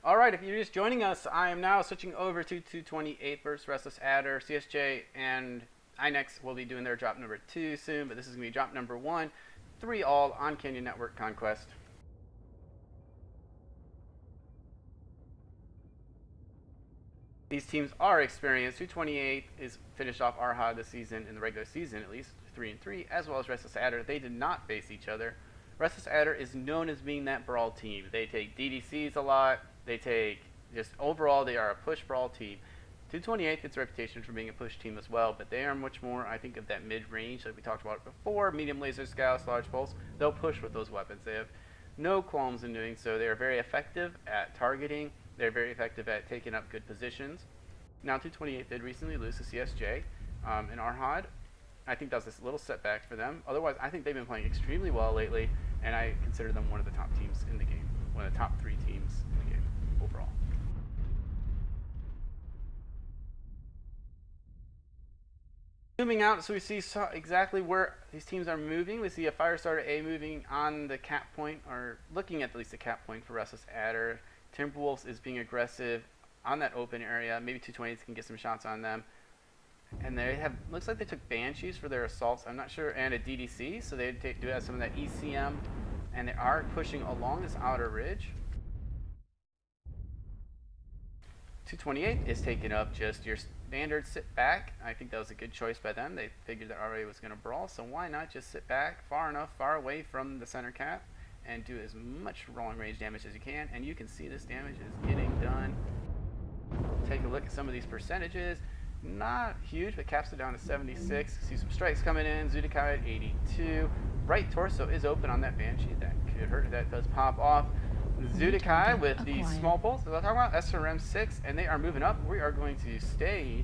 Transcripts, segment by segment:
Alright, if you're just joining us, I am now switching over to 228 versus Restless Adder. CSJ and INEX will be doing their drop number 2 soon, but this is going to be drop number 1. 3 all on Canyon Network Conquest. These teams are experienced. 228 is finished off Arha this season, in the regular season at least, 3-3, as well as Restless Adder. They did not face each other. Restless Adder is known as being that brawl team. They take DDCs a lot. They take, just overall, they are a push brawl team. 228 gets a reputation for being a push team as well, but they are much more, I think, of that mid-range like we talked about before. Medium laser scouts, large pulse. They'll push with those weapons. They have no qualms in doing so. They are very effective at targeting. They're very effective at taking up good positions. Now 228 did recently lose to CSJ in Arhad. I think that was a little setback for them. Otherwise, I think they've been playing extremely well lately, and I consider them one of the top teams in the game, one of the top 3 teams in the game overall. Zooming out, so we see exactly where these teams are moving. We see a Firestarter A moving on the cap point, or looking at least the cap point for Restless Adder. Timberwolves is being aggressive on that open area. Maybe 228s can get some shots on them. And they have, looks like they took Banshees for their assaults, I'm not sure, and a DDC, so they do have some of that ECM, and they are pushing along this outer ridge. 228 is taking up just your standard sit back. I think that was a good choice by them. They figured that RA was going to brawl, so why not just sit back far away from the center cap and do as much rolling range damage as you can, and you can see this damage is getting done. Take a look at some of these percentages. Not huge, but caps it down to 76. See some strikes coming in. Zudikai at 82. Right torso is open on that Banshee. That could hurt. That does pop off. Zudikai with the small pulse. As I'm talking about, SRM 6, and they are moving up. We are going to stay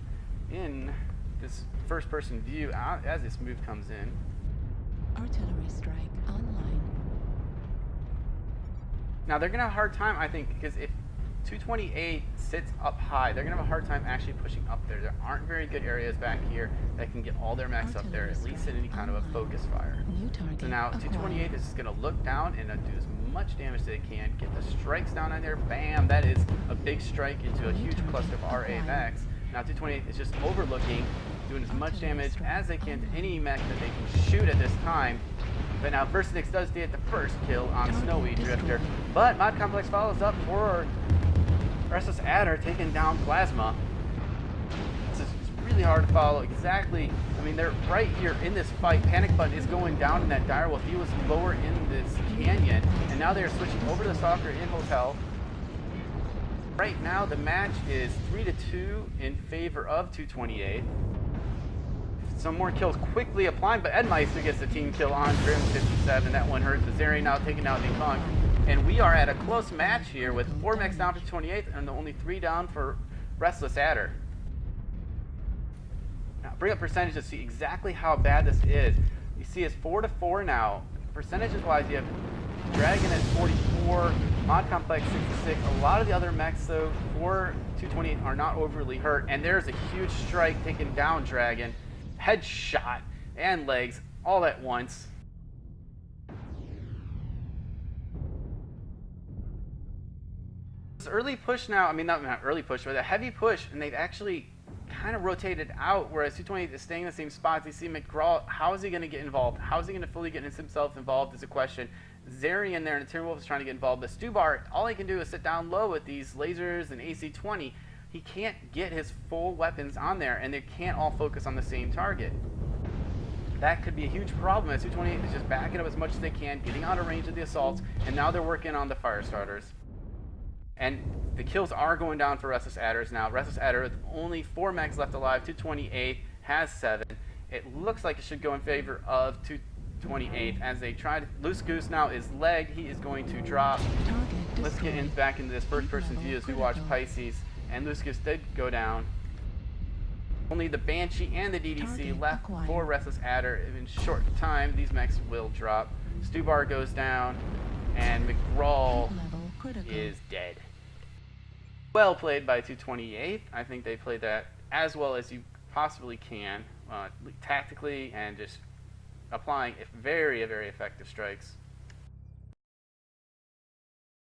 in this first-person view as this move comes in. Artillery strike online. Now they're gonna have a hard time, I think, because if 228 sits up high, they're going to have a hard time actually pushing up there. There aren't very good areas back here that can get all their mechs up there, at least in any kind of a focus fire. So now 228 is just going to look down and do as much damage as they can, get the strikes down on there. Bam! That is a big strike into a huge cluster of RA mechs. Now 228 is just overlooking, doing as much damage as they can to any mech that they can shoot at this time. But now Versinix does get the first kill on Snowy Drifter, but Mod Complex follows up for Restless Adder taking down Plasma. It's really hard to follow exactly. I mean, they're right here in this fight. Panic Button is going down in that direwolf. He was lower in this canyon, and now they're switching over to the Stalker in Hotel. Right now, the match is 3-2 in favor of 228. Some more kills quickly applying, but Edmeister gets the team kill on Grim 57. That one hurts. Zeri now taking out the Kong. And we are at a close match here with 4 mechs down to 28 and only 3 down for Restless Adder. Now bring up percentages to see exactly how bad this is. You see it's 4-4 now. Percentages wise, you have Dragon at 44, Mod Complex 66. A lot of the other mechs though for 228 are not overly hurt, and there's a huge strike taking down Dragon. Headshot and legs all at once. This early push now, I mean not early push, but a heavy push, and they've actually kind of rotated out, whereas 228 is staying in the same spots. You see McGraw, how is he going to get involved? How is he going to fully get himself involved is a question. Zeri in there and the Timberwolf is trying to get involved, but Stubar, all he can do is sit down low with these lasers and AC-20. He can't get his full weapons on there, and they can't all focus on the same target. That could be a huge problem as 228 is just backing up as much as they can, getting out of range of the assaults, and now they're working on the Firestarters. And the kills are going down for Restless Adders now. Restless Adder with only 4 mechs left alive. 228 has 7. It looks like it should go in favor of 228 as they try to. Loose Goose now is legged. He is going to drop. Let's get back into this first-person view as we watch Pisces. And Loose Goose did go down. Only the Banshee and the DDC left for Restless Adder. In short time, these mechs will drop. Stubar goes down, and McGraw is dead. Well played by 228. I think they played that as well as you possibly can, tactically and just applying very, very effective strikes.